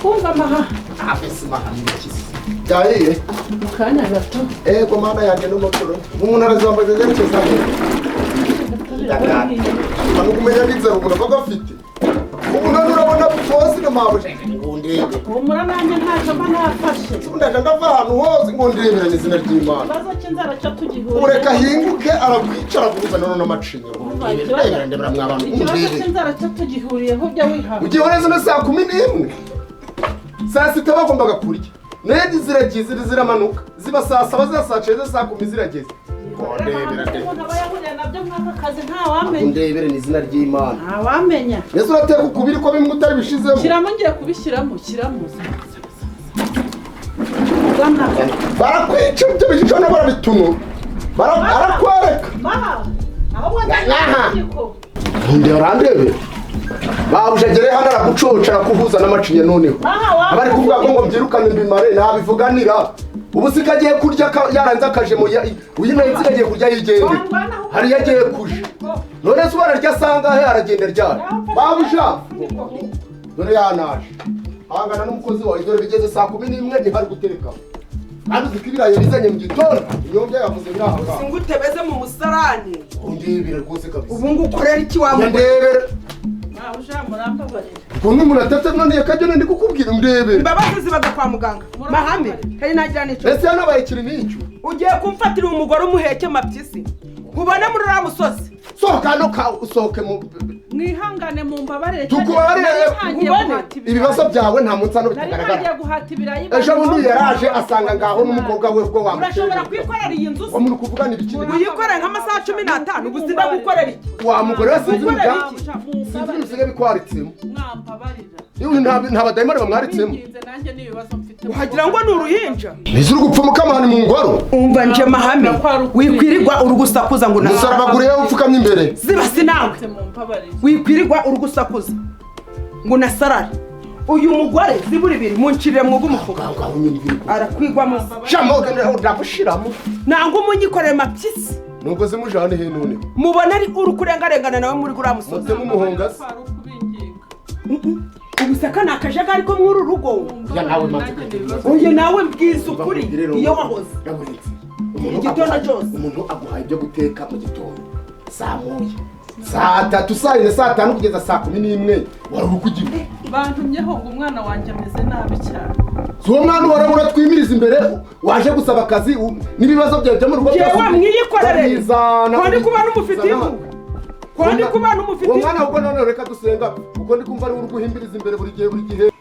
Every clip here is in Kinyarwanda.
kumva maha afese maha n'ikisi yahiye mukanya gato ko mana yanjye n'umukuru umuntu arazambaye yerekeza hano kumenya n'inzara umuntu aba afite ubu none urabona bose n'amabuje ngo ndebe umura nanjye ntacyo mba nafashe ndaje ndava ahantu hose ngo ndebera n'izina ry'Imana baza cy'inzara cyo tugihuriye ureka hinguke arakwicara kuza none n'amacinya ndebera mw'abantu ikibazo cy'inzara cyo tugihuriyeho ujya wihaga ugihoreze na saa 11 saa 6 bagombaga kurya nedi ziragize ziramanuka ziba saa 7 za saa 9 saa 10 zirageze ndebere n'izina ry'Imana wamenya yesu urateka ukubiri ko bimwe utari bishizemo kiramo ngiye kubishyiramo barakwica ibyo bijicona barabitunura barakwereka nde urandebe babujegere hano aragucoca arakuhuza n'amacinya noneho abari kuvuga ngo byirukane mbimare nabivuganira ubu sikagiye kurya yaranze akaje mu uyinaye sikagiye kurya yigende hari yagiye kuje none se bararya sanga he aragenda ryari babusha dore yanaje hangana n'umukozi wawe dore bigeze saa 11 ntibari gutereka kandi zikibiraye bizanye mu gitondo inyobya yavuze biraha singutebeze mu musarani undibire rwose kabisa ubu ngukorera iki wa ndebere murambabarira kuntu muratata none yakajyo ndi kukubwira ndebere imbabazi zibaga kwa muganga mahame hari nagira nico ese yanabaye kiri nico ugiye kumfatira umugore umuheke mapyisi ubona muri ra musozi sohoka no ka usohoke mu mwihangane mu mbabarire tukubarire ibibazo byawe nta munsi hano bitagaragara ejo bundi yaraje asanga ngaho n'umukobwa we bwo wamushobora urashobora kwikorera iyi nzu wa muntu kuvugana ibikini uyikore nk'amasaha 15 ubuzima gukorera iki wa mugore wasinzi sinzi bikwaritsemo mwambabarira nta badayimari bamwaritsemo nanjye n'ibibazo mfite wagira ngo ni uruhinja nizuru gupfumuka amahani mu ngoro umva nje mahame wikwirirwa urugusakuza ngo nasarabagure upfukamye imbere ziba sinawe wikwirirwa urugusakuza ngo nasarare uyu mugore ziburi ibiri muncirire mwuga umufuka arakwigwamo shamoga ndagushiramo nanga umunyikoreye mapyisi nuko zimujane he none mubona ari urukurengarengana nawe muri gura musozi mu muhonga ubusaka nakajagari ko muri urugo ya nawe uyu nawe mbwiza ukuri iyo wahoze igitondo cyose umuntu aguhaye ibyo guteka mu gitondo saa 1 saa 3 saa 4 saa 5 kugeza saa 11 wari ukugira bantumyeho ngo umwana wanjye ameze nabi cyane uwo mwana warabura twimiriza imbere waje gusaba akazi n'ibibazo byawe byo mu rugo yewe mwiyikorere kandi kuba n'umufitiye kandi kuba n'umufitiye umwana ubwo none reka dusenga uko ndi kumva ari uruguhimbiriza imbere buri gihe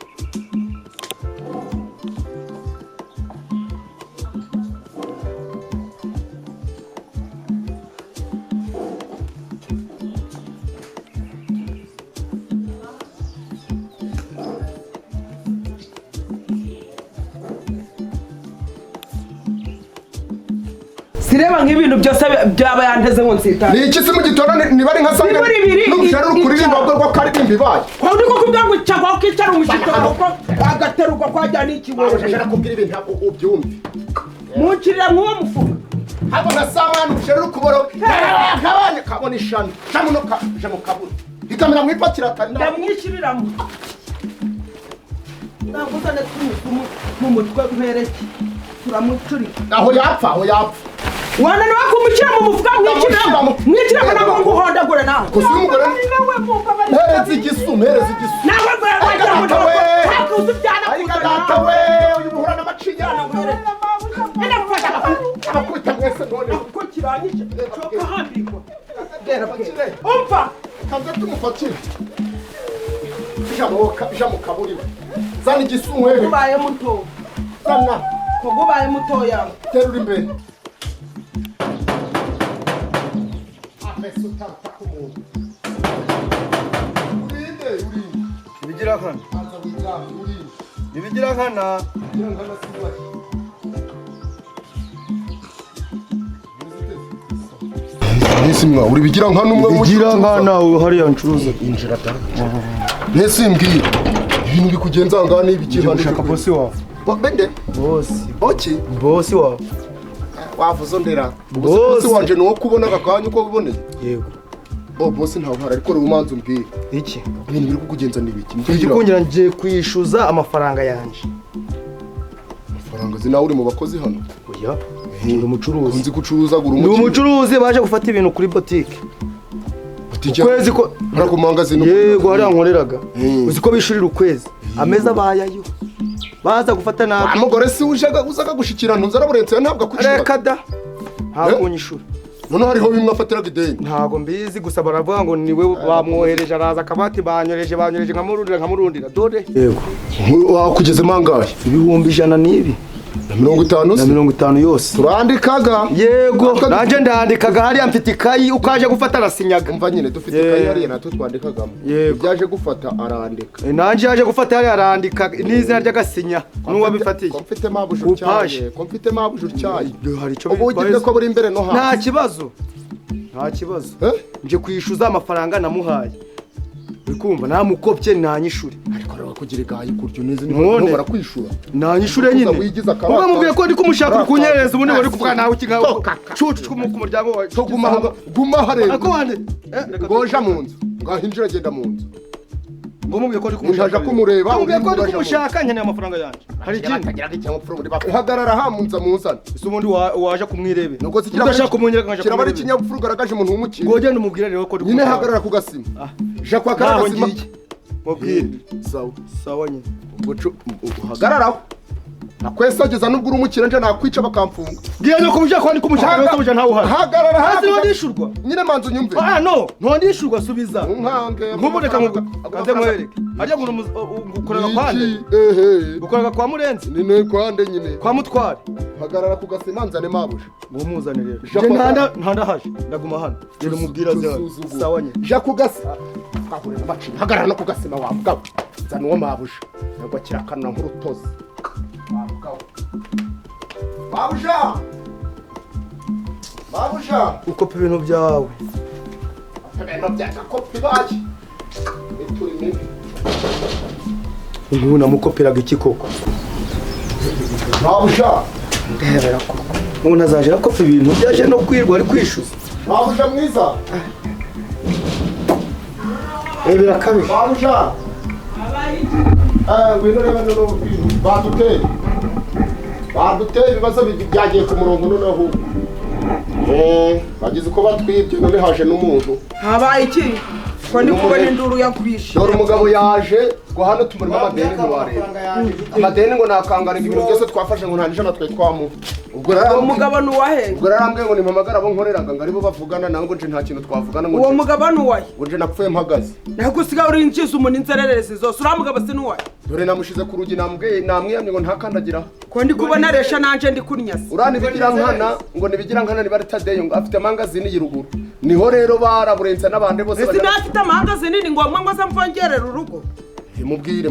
sireba nk'ibintu byose byaba yanteze ngo nsita ni iki se mu gitondo niba ari nka sanga n'ubushara ukuririmba bwo rwa karirimba ibaye ko ndi kukubwira ngo cyangwa kicara umushitoro ko agateruka kwajya n'ikibazo ashaka kubwira ibintu ubyumve munkirira nk'uwo mufuka habo na samana ubushara ukuboro kabane kabone ishano shamuno kaje kaburi ikamera mwipakira atari ndamwishiriramo naguzane mu mutwe mpereke turamucuri aho yapfa wana niwe kumushyira mu mufuka mwikiramo nabo nguhondagure nawe gusa umugore hereza igisu nawe wagira ngo ntakuzi byana data we uyu muhura n'amacinya abakubita mwese none ko kirangije cyo hambirwa umva kaze tumufatire ijamo kaburiwe zana igisu mwere ubaye muto zana ko ubaye muto yawe terura imbere Sutapa kumuntu. Urinde. Bigirankana. Aza wigana urinde. Bigirankana. Bigirankana sibaye. Nisimwa uri Bigirankana umwe mu Bigirankana hari yancuruza injira ta. Nesimbwiye. Ibintu bikugenza ngana n'ibikihano ushaka bosi wawe. Bende? Bosi. Oki. Bosi wawe. Wavuze ndera. Bosi wanje no kubona akakanya uko biboneye. Yego. boss ntawe uhari ariko rumanza umbwire iki ibintu biri kukugenza n'ibiki ikikongera ngiye kwishyuza amafaranga yanjye amafaranga zinawe uri mu bakozi hano oya ndi umucuruzi nzi gucuruza gura ndi umucuruzi baje gufata ibintu kuri boutique ukwezi ko ariko mangazini yego hariya nkoreraga uzi ko bishurira ukwezi ameza bayayo baza gufata nabi umugore si uzaga gushikira ntuza araburenze ntabwo akwishura reka da ntabwo unyishura none hariho bimwe afatiraga ideni ntabwo mbizi gusa baravuga ngo niwe bamwohereje araza akabati banyoreje nkamurundira dore yego wakugeze mangahe ibihumbi 100 n'ibi na 50 na 50 yose turandikaga yego nanje ndandikaga hariya mfite ikayi ukaje gufata arasinyaga umva nyine dufite ikayi hariya natwe twandikagamo byaje gufata arandika nanje yaje gufata hariya arandika n'izina ry'agasinya n'uwabifatiye mfite mabujuru cyaje mfite mabujuru cyaje hari ico ubu ugiye ko buri imbere no hasi nta kibazo nje kwishyuza amafaranga namuhaye bikumva namukopye nanyishure ariko rero kugira igaye kuryo neza ni barakwishura nanyishure nyine uba mubwiye ko ndi kumushaka kunyereza ubundi bari kuvuga nawe ikigaho cucu ku muryango wawe cyo guma hareba ako wande goja mu nzu ngahinjira genda mu nzu ngo mubwiye ko ndi kumushaka kumureba mubwiye ko ndi kumushaka nkeneye amafaranga yanjye hari ikindi atagira ikinyabupfura muri bako hagarara hamunza musana ese ubundi waje kumwirebe nuko udashaka kumunyereka ngaje kirabari ikinyabupfura ugaragaje umuntu w'umukire ngo genda umubwire rero ko ndi nyine hagarara ku gasima je kwa karasima mubwire sawa nyine uhagararaho nakwesageza nubwo uri umukire nje nakwica bakamfunga ngiye no kumushaka ko ndi kumushaka rero kumushaka ntawe uhari hagarara hasi ndishurwa nyine manzu nyumve no ntondishurwa subiza unkange nkumureka ngaze mwereke ajya gukorera kwande gukorera kwa murenzi ni kwande nyine kwa mutware hagarara ku gasima nzane mabuje ngo muzane rero je ntanda haje ndaguma hano rero mubwira sawa nyine je ku gasima kahurira baci hagarara no ku gasima wambwa zana uwo mabuje ngo kirakana nk'urutozi Babusha ukopa ibintu byawe ubu namukoperaga iki koko Babusha ndebera koko umuntu azaje akopa ibintu byaje no kwirwa ari kwishyuza Babusha mwiza birakabije Babusha ngwino reba no baduteye ibibazo byagiye ku murongo noneho bagize uko batwibye none haje n'umuntu habaye iki ko ndi kubona induru yakwishe dore umugabo yaje ngo hano tumurimo amadeni ntiwareba amadeni ngo nakangana ibintu byose twafashe ngo nta n'ijana twe twamuha uwo mugabo ni uwahe ubwo yarambwiye ngo nimpamagara abo nkoreraga ngo aribo bavugana nawe ngo nje nta kintu twavugana ngo uwo mugabo ni uwahe ngo nje napfuye mpagaze ntabwo usigaye urinjiza umuntu inzererezi zose uriya mugabo si n'uwahe dore namushize ku rugi namwiyamye ngo ntakandagiraho ko ndi kubona resha nanje ndi kunnyasa urani Bigirankana ngo ni Bigirankana ni baritadeyo ngo afite amangazini y'iruguru niho rero baraburenze n'abandi bose ese nafite amangazini ni ngombwa ngo azamfongerera urugo mubwire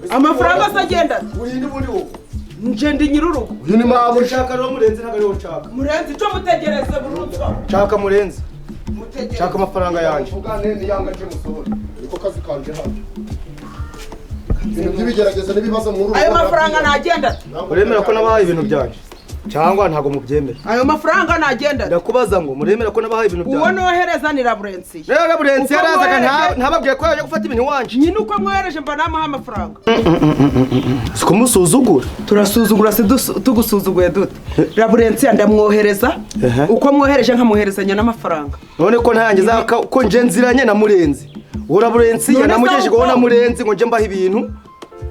amafaranga azagenda urinde ubundi wowe nje ndi nyirurugo uyu ni mabu ushaka no murenzi ntabwo ariho nshaka murenzi ico mutegereze burundu nshaka murenzi nshaka amafaranga yanjye uvugane niyangaje musohora niko kazi kanje hano ibintu by'ibigerageza n'ibibazo mu rugo ayo mafaranga nagenda uremera ko nabahaye ibintu byanjye cyangwa ntago mubyemera ayo mafaranga nagenda ndakubaza ngo muremera ko nabahaye ibintu byanjye uwo nohereza ni Laburensi rero Laburensi yarazaga ntababwiye ko yaje gufata ibintu wanje nyine uko mwohereje mba namuha amafaranga siko musuzugura turasuzugura se tugusuzuguye dute Laburensi ndamwohereza uko mwohereje nkamuherezanya n'amafaranga none ko ntangiza ko nje nziranye na murenzi uwo Laburensi yanamugejeje ngo na murenzi ngo nje mbaha ibintu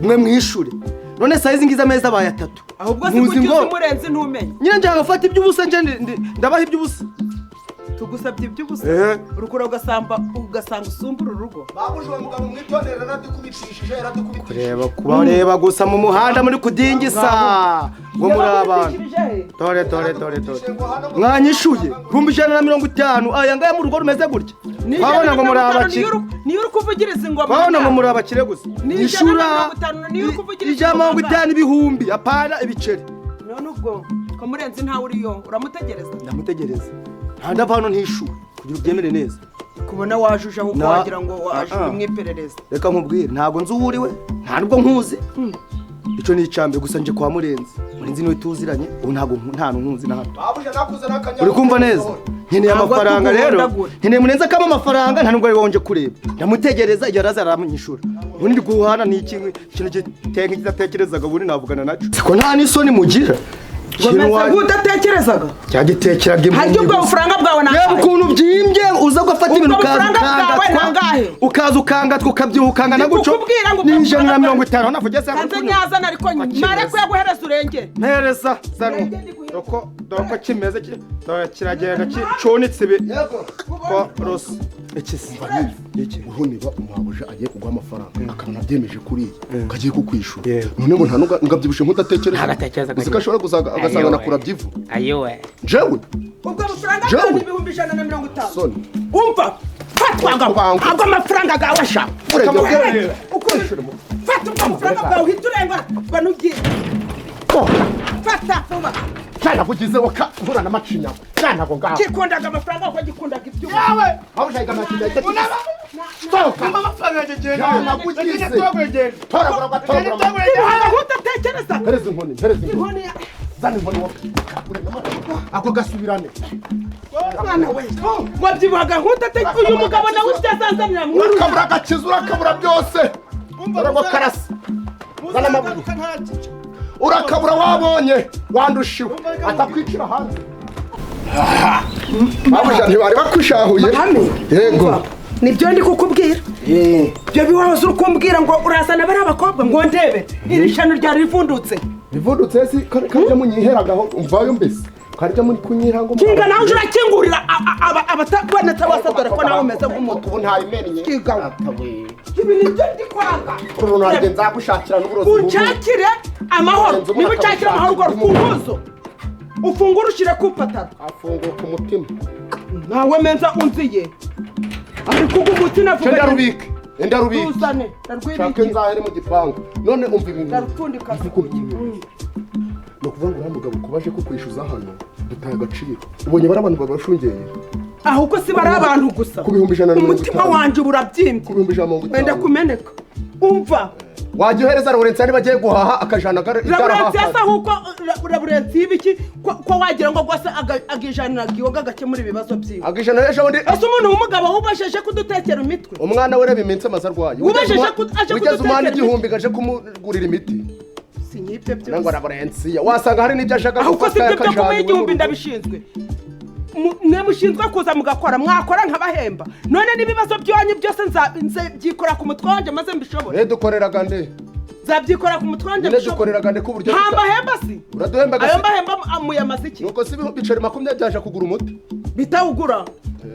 mwe mwishure none saizi ngiza ameza abaye 3 ahubwo sikucyuze murenzi ntumenye nyine njye ngafata iby'ubusa nje ndabaha iby'ubusa tugusabye iby'ubusa urukura ugasanga usumbura urugo babuje uwo mugabo mwitondera yaradukubicishije kureba gusa mu muhanda muri kudingisa ngo muri abantu dore mwanyishuye 150 aya ngaya mu rugo rumeze gutya babona ngo muri abakire niyo uri kuvugiriza ingoma babona ngo muri abakire gusa nishura ijambo ngo itana ibihumbi apana ibiceri none ubwo ko murenzi ntawe uriyo uramutegereza ndamutegereza ndava hano ntishu kugira ubyemere neza kubona wajuje aho wagira ngo waje umwiperereza reka nkubwire ntago nzi uwuriwe nta nubwo nkuzi ico ni icambe gusa nje kwa murenzi niwe tuziranye ubu ntago nta ntunzi na hato babuje nakuze nakanya uri kumva neza nkeneye amafaranga rero nkeneye murenze kama amafaranga nta nubwo ari wonje kureba ndamutegereza igihe araza aramunyishura ubundi guhana ni ikintu giteye nk'ikidatekerezaga ubundi navugana naco siko nta n'isoni mugira udatekerezaga cyagitekeraga impunzi haryo ubwo bufaranga bwawe nangahe ukuntu byimbye uza gufata ibintu ukaza ukangatwa ukabyuhukanga na guco ni 150 navuge se kanze nyazana ariko mare ko yaguhereza urenge mpereza zano doko kimeze kiragenda cyonitse be ko ros iki uhuniba umwabuja agiye kugwa amafaranga akana byemeje kuri kagiye kukwishura none ngo nta ngabyibushe nk'utatekereza zikashobora gusaga agasanga nakura byivu ayowe jewe ubwo bufaranga bwawe ibihumbi 150 umva fatwanga agwa amafaranga gawe sha fata amafaranga bwawe hiturenga banugiye fata vuba cyana kugize waka nkura na macinya cyana ngo ngaho gikundaga amafaranga ko gikundaga ibyo yawe aho shayiga macinya unaba toka amafaranga agenda cyana kugize tora utatekereza hereza inkoni zana inkoni wowe ako gasubirane mwana we wabyibuhaga nk'utatekereza uyu mugabo nawe utazazanira mu urakabura agakiza urakabura byose ngo karasa zana amaguru urakabura wabonye wandushiwe atakwicira hanze babuja ntibari bakwishahuye yego nibyo ndi kukubwira byo biwahoze ukumbwira ngo urazana bari abakobwa ngo ndebe iri shano ryari rivundutse si karya munyiheragaho umvayo mbese karya muri kunyirango kinga nawe urakingurira abatabonetse bose dore ko nawe umeze nk'umutu ubu ntabimenye kinga ibi nibyo ndi kwanga urunarye nzagushakira n'uburozi unshakire amahoro niba ushakira amahoro urwo rufunguzo ufungura ushyire ku patara afungura ku mutima nawe menza unziye ari kugumuti navuga enda rubike uzane shake nzahere mu gipangu none umva ibintu darupfundika no kuvuga ngo mugabo kubaje ko kwishyuza hano dutaye agaciro ubonye bari abantu babashungeye ahubwo si bari abantu gusa ku 150 umutima wanje burabyimbye ku 150 wenda kumeneka umva wajya uhereza Laurence bagiye guhaha akajana Laurence asa huko Laurence ibiki ko wagira ngo gwase agijana giyoga gakemura ibibazo byiwe agijana ejo ndi ase umuntu w'umugabo wubasheje kudutekera imitwe umwana we reba iminsi amazarwaye wubasheje ugeze umwana igihumbi gaje kumugurira imiti sinyibye byose nango Laurence wasanga hari n'ibyo ashaka ahubwo sibyo byo kumuha igihumbi ndabishinzwe mwe mushinzwe kuza mugakora mwakora nk'abahemba none n'ibibazo byanyu byose nzabyikora ku mutwe wanjye maze mbishobore dukoreraga nde zabyikora ku mutwe wanjye mbishobore dukoreraga nde ku buryo nta mahemba si uraduhemba ayo mahemba amuyamaze iki nuko si ibihumbi 20 byaje kugura umuti bitawugura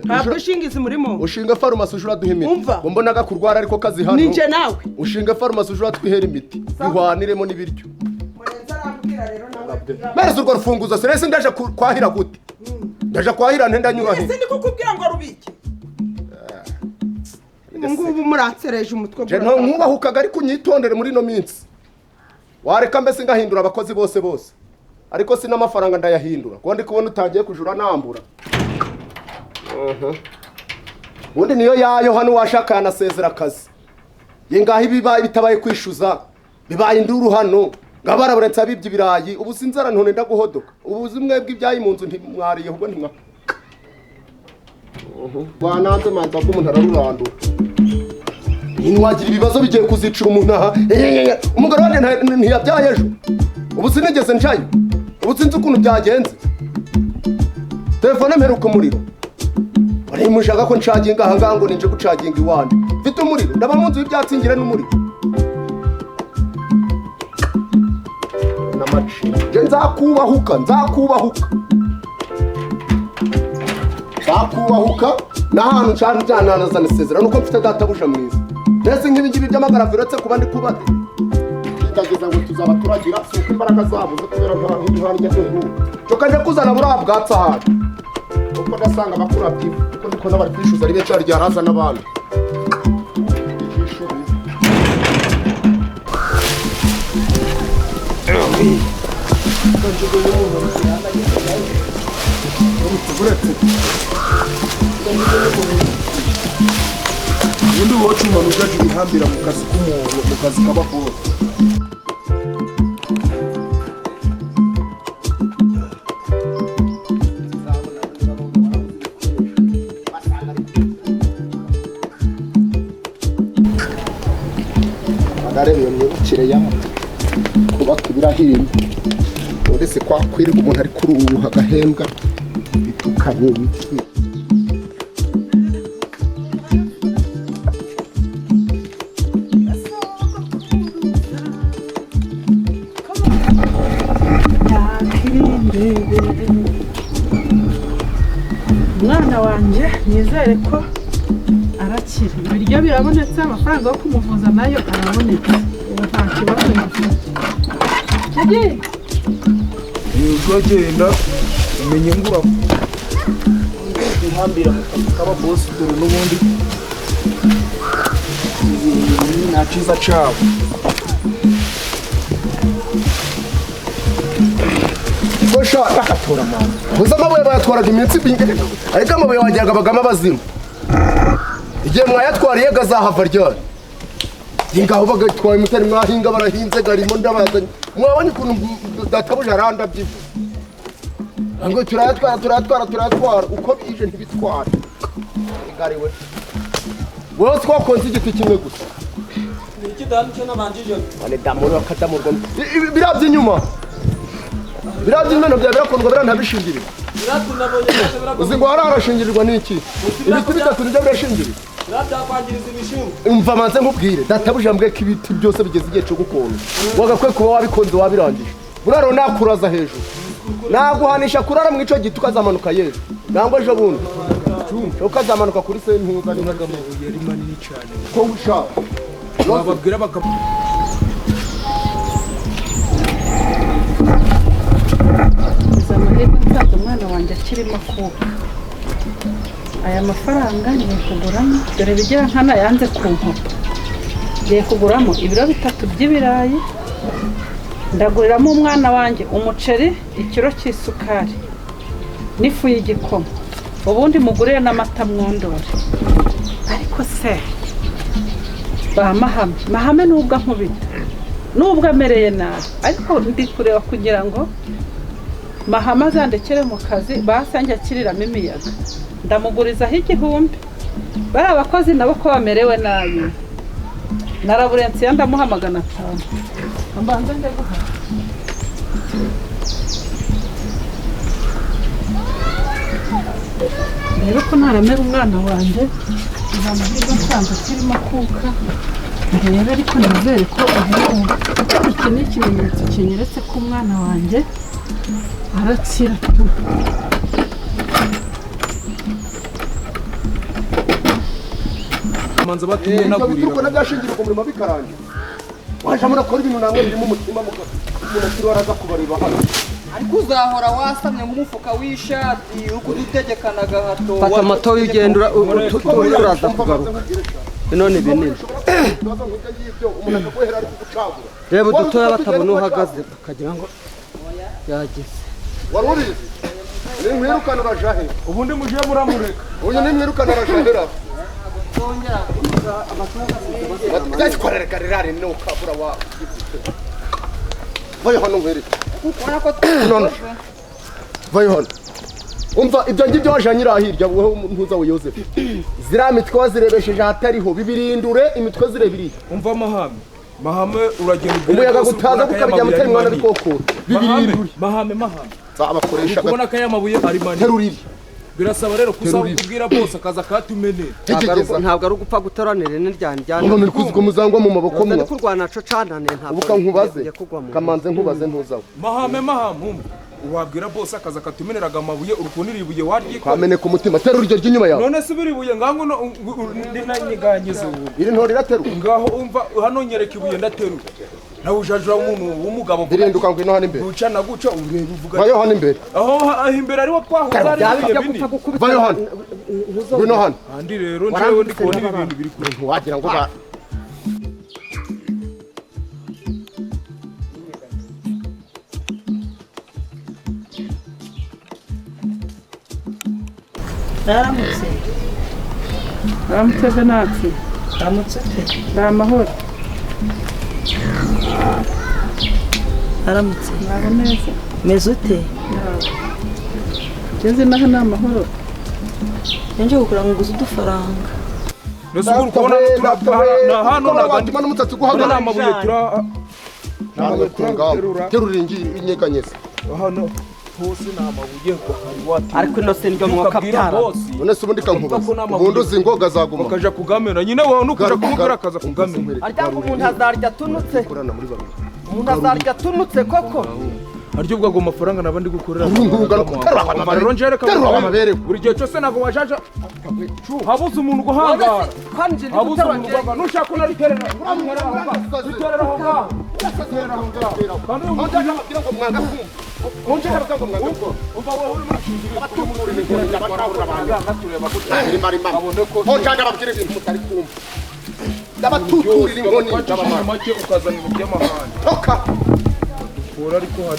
ntabwo ushingiza umurimo ushinga farumasi ujura duha imiti umva mbonaga kurwara ariko kazi hano ninje nawe ushinga farumasi ujura twihera imiti bihwaniremo n'ibiryo Mereza urwo rufunguzo serese ndaje kwahira gute ndaje kwahira ntenda nyura he sindi kukubwira ngo rubiki ngubu muransereje umutwe je no nkubahukaga ari kunyitondere muri no minsi wareka mbese ngahindura abakozi bose ariko sina amafaranga ndayahindura ko ndi kubona utangiye kujura nambura undi niyo yayo hano washaka na sezera akazi yengaho ibibaye bitabaye kwishuza bibaye induru hano ngabara Laurence abibye ibirayi ubu sinzara ntone ndaguhodoka ubu zimwe bw'ibyayi mu nzu ntimwariye ahubwo ntimwa wananze manza ko umuntu ararurandura ntiwagira ibibazo bigiye kuzicira umuntu aha umugore wanjye ntiyabyaye ejo ubu sinigeze ncayo ubu sinzi ukuntu byagenze telefone mperuka umuriro mushaka ko ncaginga aha ngaha ngo ninje gucaginga iwanjye mfite umuriro ndaba mu nzu y'ibyatsi ngire n'umuriro nzakubahuka n'ahantu nshaka njyananazana isezerano nuko mfite databuja mwiza ndetse nk'ibingibi by'amagarafu uretse kuba ndi kubate bitageza ngo tuzaba turagira si uko imbaraga zabo zo kubera nk'intwanya n'ubu cyokaje kuzana buriya bwatsi ahantu kuko ndasanga abakura byivu kuko ndiko n'abari kwishyuza ari benshi harya haraza n'abandi ubundi woca umuntu ujya ibihambira mu kazi k'umuntu mu kazi k'abakuru narebe iyo myibukire yawe kubaka ibirahirimba uretse kwa kwirirwa umuntu ari kuruha agahembwa bitukanye ibiki umwana wanjye nizere ko arakira ibiryo birabonetse amafaranga yo kumuvuza nayo arabonetse ubu nta kibazo gifite ugenda umenye ngura guhambira mu kazi k'ababosi dore n'ubundi nta cyiza cyabo Gosha akatora mama uza amabuye bayatwaraga iminsi ariko amabuye wajyaga bagama abazimu igihe mwayatwariye gazahava ryari ngaho bagatwaye umutari mwahinga barahinze garimo ndabazanye mwabonye ukuntu databuje arandabye ngo turayatwara uko bije ntibitwara igariwe wowe twakonze igiti kimwe gusa iki dani cyo nabanjije ane damuro akadamurwa birabye inyuma birabye imeno bya birakondwa birantabishingirira uzi ngo hararashingirirwa n'iki ibiti bitatu nibyo birashingirirwa umva manze nkubwire databuje mbwe ko ibiti byose bigeze igihe cyo gukona wagakwiye kuba wabikonze wabirangije buraro nakuraza hejuru naguhanisha kurara mu ico giti ukazamanuka yejo nangwa ejo bundi ukazamanuka kuri sentuza n'amabuye ari manini cyane ko ushaka bababwira bakaba amahirwe nsanze umwana wanjye akirimo kuba aya mafaranga ngiye kuguramo dore Bigirankana yanze kunkopa ngiye kuguramo ibiro 3 by'ibirayi ndaguriramo umwana wanjye umuceri ikiro cy'isukari n'ifu y'igikoma ubundi mugurire n'amata mwondore ariko se mahame nubwo nkubita nubwo amereye nabi ariko ndi kureba kugira ngo mahama azandekere mu kazi basange akiriramo imiyaga ndamugurizaho 1000 bari abakozi nabo ko bamerewe nabi naraburensiya ndamuha 500 ambanza njye guhaha rero ko naramera umwana wanjye nzamubwira nsanze kirimo kuka rero ariko nizere ko iki ni ikimenyetso kinyeretse ko umwana wanjye arakira manza batumye nagurira kuko nagashingira ku murimo bikaranje waje murakora ibintu namwe birimo umutima umuntu waraza kubareba hano ariko uzahora wasamye nk'umufuka w'ishati ukudutegekana gahato fata moto y'ugendura uraza kugaruka none binini reba udutoya batabona uhagaze bakagira ngo yageze warurize ni mwirukana urajahe ubundi muje muramureka uyu ni mwirukana urajahera Twakorera karerare no kabura wa vayo hano ngwere none vayo hano umva ibyo ngibyo wajanyira ahirya wowe ntuza we Joseph zira mitwe wazirebesheje hatariho bibirindure imitwe zirebiri umva mahame uragenda umuyaga gutaza gukabijya mutari mwana bikoko bibirindure mahame zabakoresha kubona kaya mabuye ari manini teruriri birasaba rero kuzabwira bose akaza katumene ntabwo ari ugupfa gutoranira n'iryanjyana none kuziko muzangwa mu maboko mwe kurwana co canane ntabwo ubuka nkubaze kamanze nkubaze ntuzawe mahame wabwira bose akaza katumeneraga amabuye urukunira ibuye waryi kamene ku mutima terura iryo ry'inyuma yawe none subira ibuye ngango ndi nanyiganyize iri ntori iraterura ngaho umva hano nyereka ibuye ndaterura nawe ujajura umuntu w'umugabo birinduka ngo ino hano imbere ucana guca ureba uvuga vayo hano imbere aho imbere ari wo twahuza ari ibintu vayo hano ngwino hano andi rero njewe ndi kubona ibintu biri kure wagira ngo ba Aramutse Venansi. Aramutse te. Ndamahoro. Aramutse. Nabo neza. Meze ute? Ngeze naho namahoro. Nje gukura ngo udufaranga. Nese uri kubona na hano watima n'umutsatsi guhagarara amabuye terura inyeganyeza hano hose n'amabuye ariko ino se ndyo mwakabyara none se ubundi kankubaza ubundi uzi ngo gazaguma bakaja kugamera nyine wowe nukuja kumubwira akaza kugamera arya ngo umuntu azarya tunutse umuntu azarya tunutse koko aryo ubwo ago mafaranga nabandi gukorera rero njere amabere buri gihe cyose nago wajaja habuze umuntu guhangara habuze umuntu guhangara nushaka unariterera uriterera aho ngaho kandi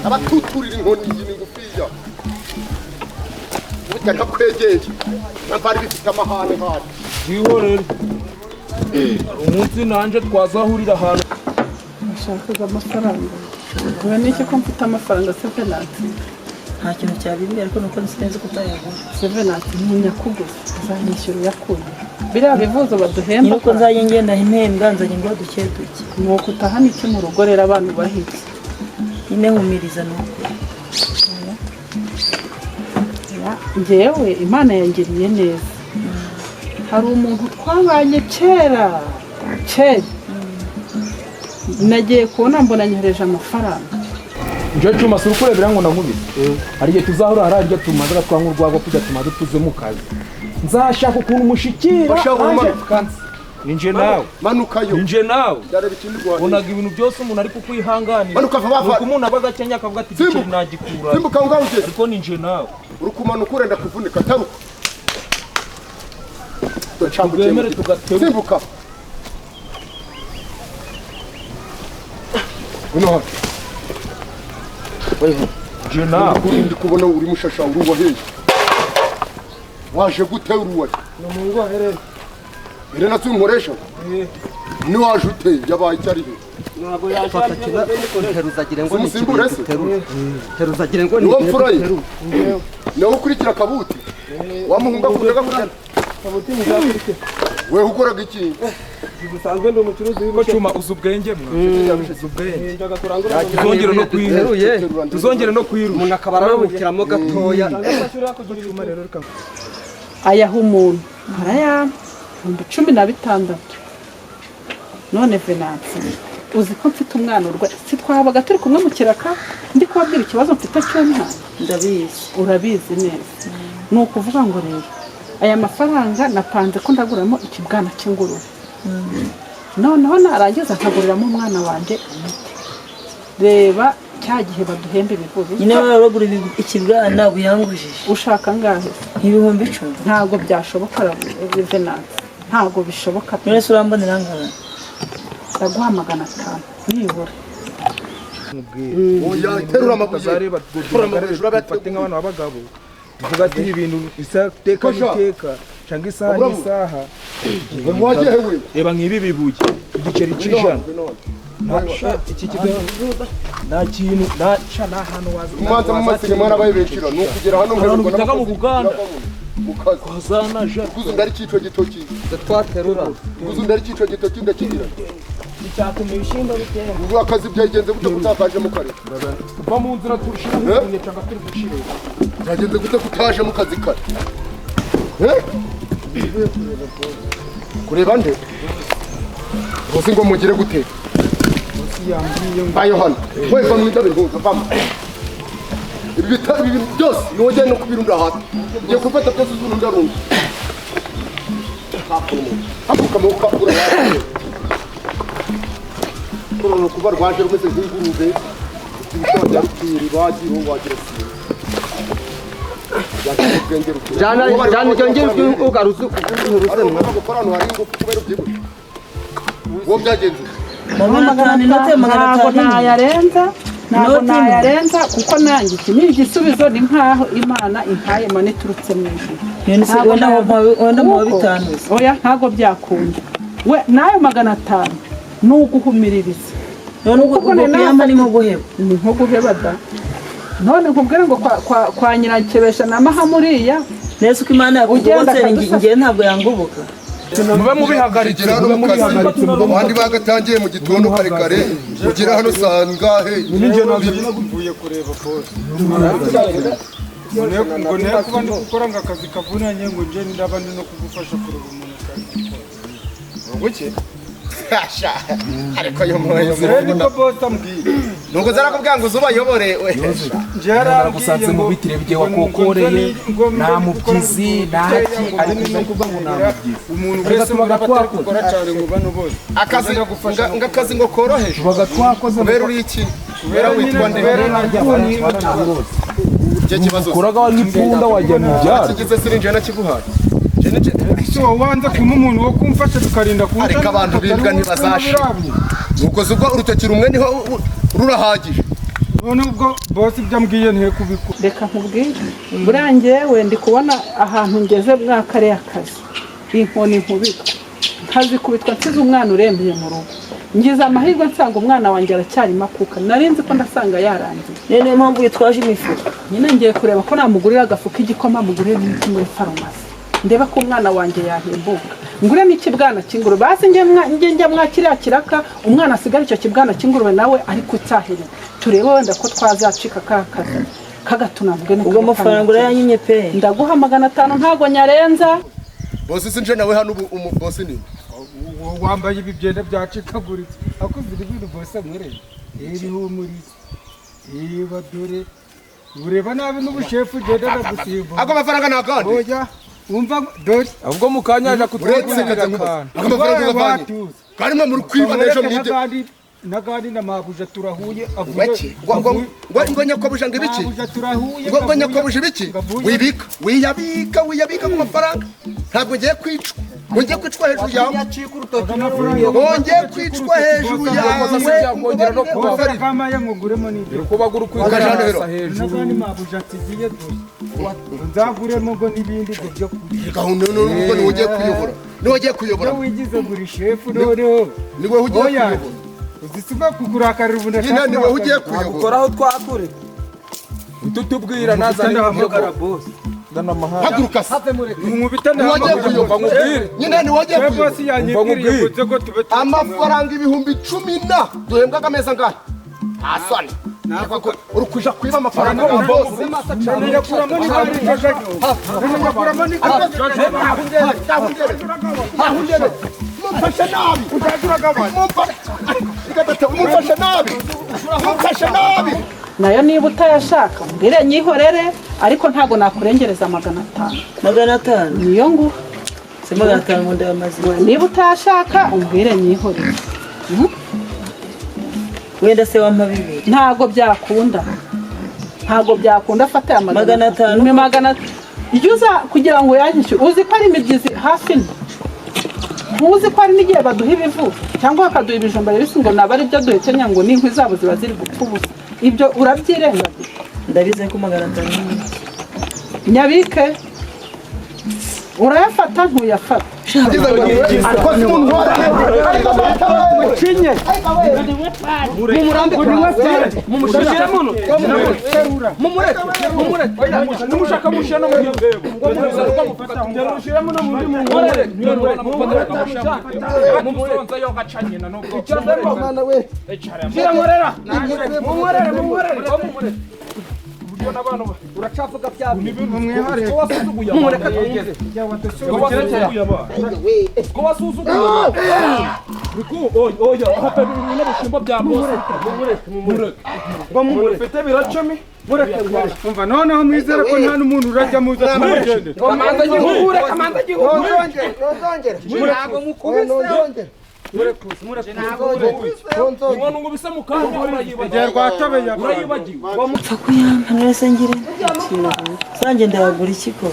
abatuturira inkoni iyi ngufiya burya ntakwegeye nambari bifite amahane hano ihorere umunsi nanje twazahurira ahantu nashakaga amafaranga ubu n'iki ko mfite amafaranga sevenati nta kintu cyabimbwira ariko nuko nsinzi kutayabona sevenati ntunyakuguza uzanyishyura uyakuye biriya bivuzo baduhemba nuko nzajye ngenda impembwa nzajye ngo duke duke nuko utahana iki mu rugo rero abantu bahitse nyine humiriza nuko njyewe imana yangiriye neza hari umuntu twabanye kera nagiye kubona mbona nyohereje amafaranga njye cyuma si ukurebera ngo nankubise hari igihe tuzahura hari iryo tumaze twanywa urwagwa kujya tumaze tuze mu kazi nzashaka ukuntu mushikira ninje nawe manukayo ninje nawe dareba ikindi gwa unaga ibintu byose umuntu ari kukwihanganira manuka vuba vuba umuntu abaga cyanya akavuga ati igihe nagikura simbuka ngaho ugeze ariko ninje nawe urukumanuka urenda kuvunika taruka twemere tugateruka simbuka uno weho je nawe ndi kubona uri mushasha uruwa hehe waje gute uruwa no mungu aherere irena tunkoresha ni waje ute yabaye cyari he ntabwo yashaka teruzagire ngo ni teruzagire ngo ni wamfuraye nawe ukurikira kabuti wamuhunga kundaga kujya kabuti nzakurike wewe ukoraga iki bisanzwe ndi umucuruzi w'ibicuma uzi ubwenge mwe uzi ubwenge tuzongere no kwiheruye tuzongere no kwiruka umuntu akaba arabukiramo gatoya ayaha umuntu arayampa 16,000 none venansi uzi ko mfite umwana urwaye si twabaga turi kumwe mu kiraka ndi kubabwira ikibazo mfite cy'umwana ndabizi urabizi neza ni ukuvuga ngo rero aya mafaranga napanze ko ndaguramo ikibwana cy'ingurube noneho narangiza nkaguriramo umwana wanjye imiti reba cya gihe baduhemba ibivuzo nyine baragura ikibwana buyangujije ushaka ngahe ibihumbi 10 ntabwo byashoboka venansi ntabwo bishoboka none se urambonera ngana ndaguha 500 nibura oya terura amabuye zareba bafate nk'abantu b'abagabo tuvuga ati ibintu isateka n'iteka cyangwa isaha n'isaha wagiye we reba nk'ibi bibuye igiceri cy'ijana iki kiganiro nta kintu nta hantu waza umanza mu masige mwana baye becira no kugera hano abantu bitaga mu Buganda mukazi kozana ja kuzo ndari cyico gitoki twaterura kuzo ndari cyico gitoki ndakigira icyatuma ibishimbo bitera ubu akazi byagenze gute kutakaje mu kare kuva mu nzira turishira mu cyangwa turi gushira byagenze gute kutaje mu kazi kare kureba nde bose ngo mugire gute bayo hano weva mwita bihuza vamo ibi byose niwogiye no kubirunda hasi ugiye gufata byose uzurundarunda haguruka amaboko urabona kurona kuba rwaje rumeze nk'ingurube ibishobora bya rutiri bagiye wagira jana cyongera ugaruze urusemwa gukora hano hari ingufu kubera ubyibushye uwo byagenze ntabwo nayarenza kuko nanjye iki ni igisubizo ni nkaho imana impaye mane iturutse mu ijuru oya ntabwo byakunda we nayo 500 ni uguhumiririza ni nko guheba da none nkubwira ngo kwa nyirakebesha na mahamuriya nese uko imana yakugobotse ngiye ntabwo yangoboka mube mubihagaritse mube mubihagaritse abandi bagatangiye mu gitondo kare kare kugira hano sangahe ninjye naguvuye kureba pose ngo ne kuba ndi gukora ngo akazi kavunanye ngo nje ndaba ndi no kugufasha kureba umuntu kazi uguke ariko yo moyo niko boss ambwiye nuko zarakubwira ngo uzubayobore naragusanze mu bitire bigiye wakokoreye nta mubyizi ntaki ariko no kuba ngo nta mubyizi umuntu wese bagatwakora cyane mu bano bose akazi ngo koroheje bagatwakoze kubera uri iki kubera witwa ndebere cyo kibazo kuraga n'ipfunda wajya mu byaro kigize sirinje nakiguhaye so wanze kuma umuntu wo kumfasha tukarinda kumva ariko abantu bibwa ntibazashira nuko zubwo urutoki rumwe niho rurahagije none ubwo boss byambwiye ntiye kubikora reka nkubwire burangewe ndi kubona ahantu ngeze bwakare akazi inkoni nkubika nkazikubitwa nsize umwana urembye mu rugo ngize amahirwe nsanga umwana wanjye aracyari makuka narinzi ko ndasanga yarangiye niyo mpamvu yitwaje imifuka nyine ngiye kureba ko namugurira agafuka igikoma mugurire n'iki muri farumasi ndeba ko umwana wanjye yahembuka ngure n'ikibwana cy'ingurube basi njye mwakiriya kiraka umwana asigara icyo kibwana cy'ingurube nawe ariko utahere turebe wenda ko twazacika kagatunambwe ubwo amafaranga urayanyimye pe ndaguha 500 ntago nyarenza bosi sinje nawe hano umu bosi ni wambaye ibi byenda byacikaguritse akuzira ibintu bosi amureye ihumuriza iba dore ureba nabi n'ubushefu ugenda nagusimba ako mafaranga nakandi oya umva dore ahubwo mukanyaje kutwegurira amafaranga gavanye kandi mwe muri kwibana ejo mwite nagandi na mabuja turahuye avuye ngo nyakobuje ngo ibiki ngo nyakobuje ibiki wiyabika ku mafaranga ntabwo ngiye kwicwa ngiye kwicwa hejuru yawe ngiye kwicwa hejuru yawe kamaye ngo nguremo n'ibyo kubagura kwikajana hejuru nagandi mabuja atigiye nzaguremo ngo n'ibindi byo kurya gahunda n'ubwo ni ugiye kuyobora wigize guri chef noneho ni we ugiye kuyobora uzisiba kukurakarira ubunda nyine ni wowe ugiye kuyobora ukoraho twakure ututubwira nazana hamagara boss ndana mahanga haguruka have muri nkubita ndahamagara nkubwire nyine ni wowe ugiye kuyobora boss yanyibwiriye ko tube amafaranga 10,010 duhembwaga ameza ngahe asani uri kuja kwiba amafaranga ya boss nyakuramo ni bari nyakuramo ni mumfashe nabi mumfashe nabi nayo niba utayashaka mbwire nyihorere ariko ntago nakurengereza 500 niyo nguha se 500 ndamaze niba utayashaka umbwire nyihorere wenda se wampa 2 ntago byakunda fata ya 500 ijuza kugira ngo yanyishe uzi ko ari imibyizi hafi ntuzi ko ari n'igihe baduha ibivu cyangwa bakaduha ibijumba rero ngo naba ari byo duhekenya ngo n'inkwi zabo ziba ziri gupfa ubusa ibyo urabyirengagiza ndabize ko 500 nyabike urayafata ntuyafata ariko si umuntu ucinye mumushakire muno mumureke numushaka mushano mu ndebo ngo muzaruka mufata mushire muno muri mungorere mumuronza yo gacanye na nubwo mwana we shira ngorera mumurere n'abantu uracavuga byabo mwihare ko wasuzuguye mumureka twongeze ko wasuzuguye oya hape n'abashimba bya bose mumureke biracumi mureke umva noneho mwizera ko nta n'umuntu urajya muza kumugende kamanza gihure ntago mukubise Mwana ngo bisa mukanya urayibagiwe wamupfa kuyampa nese ngire sanjye ndabagura ikiko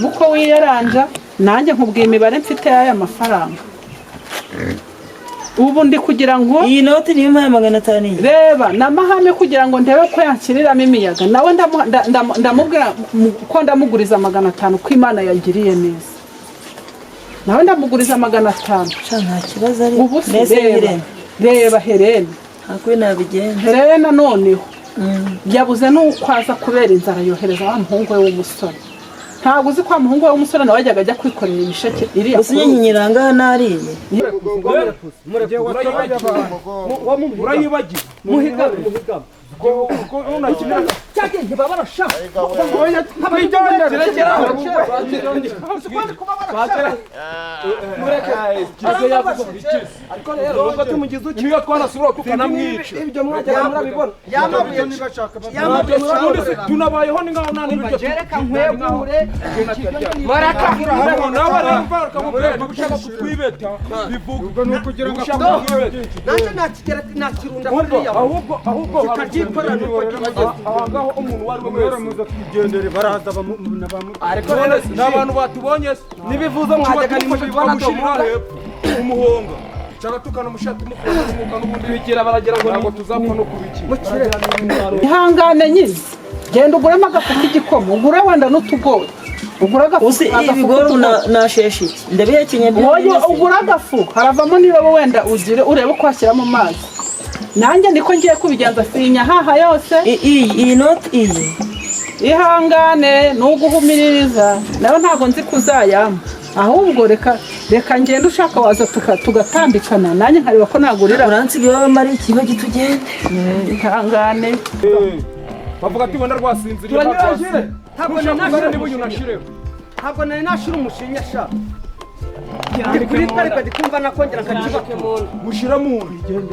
uko wiyaranja nanjye nkubwiye imibare mfite y'aya mafaranga ubu ndi kugira ngo iyi noti niyo mpaya 500 reba namahame kugira ngo ndebe ko yankiriramo imiyaga nawe ndamubwira ko ndamuguriza 500 ko Imana yagiriye neza nawe ndamuguriza 500 nta kibazo ari nese reba Helena hakwe nabigenza Helena noneho yabuze n'ukwaza kubera inzara yohereza wa muhungu we w'umusore ntabwo uzi kwa muhungu we w'umusore nawe yajyaga ajya kwikorera ibisheke iriya gusa nyinyiranga nariye urayibagiwe muhigame cyagenge babarasha ariko rero nubwo tumugize uki niyo twanasubira tukanamwica ibyo mwajyaga murabibona tunabayeho ni ngaho nta n'ibiryo reka nkwegure ushaka kutwibeta bivuga ni ukugira ngo nanjye nakirunda kuriya ahubwo kikagikorera nuko ahangaho umuntu wari we wese muza twigendere baraza ariko rero ni abantu batubonye n'ibivuze mwajyaga nimubibona umuhonga cyangwa tukanamushaka umukunda n'umwuka n'ubundi bikira baragira ngo ntabwo tuzapfa no kubikira ihangane nyine genda uguremo agafu k'igikoma ugure wenda n'utugori ugura agafu uzi ibigori nasheshe iki ndabihekenye ugura agafu haravamo niba wenda ugire urebe uko washyira mu mazi nanjye niko ngiye kubigenza sinya haha yose iyi noti iyi ihangane nuguhumiririza nawe ntabwo nzi kuzayama ahubwo reka ngende ushaka waza tugatambikana nanjye nkareba ko nagurira uransiga iwawe mari ikigo gitugende ihangane bavuga ati wenda rwasinziriye ntabwo nari nashira umushinya sha ndi kuri paripedi kumva nakongera nkakibake mushyira mu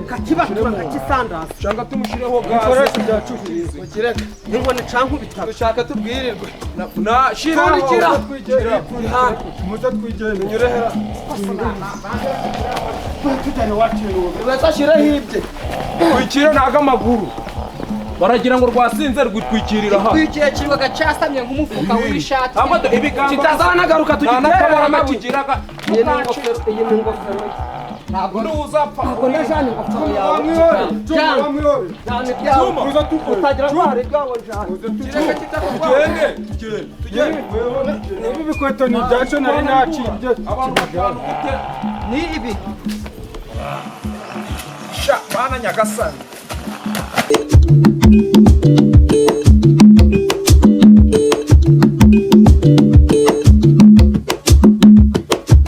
kakibatura kakisandaza cyangwa tumushireho gaze byacuhiriza ukireka ningone canku bitaro dushaka tubwirirwe nashira muze twigende nyure hera tujyane waciwe bazashiraho ibye twikire naga amaguru baragira ngo rwasinze rwitwikirira ha twikiye kibaga cyasamye nk'umufuka w'ishati amado ibiganza kitazanagaruka tugiterera makigiraga iyi ni ingofero ntabwo uzapfa ntabwo ndajana ingofero yawe jana utagira kwari bwawe jana tugende ibi bikweto ni ibyacu nari nacibye abantu batanu ni ibi sha bana nyagasani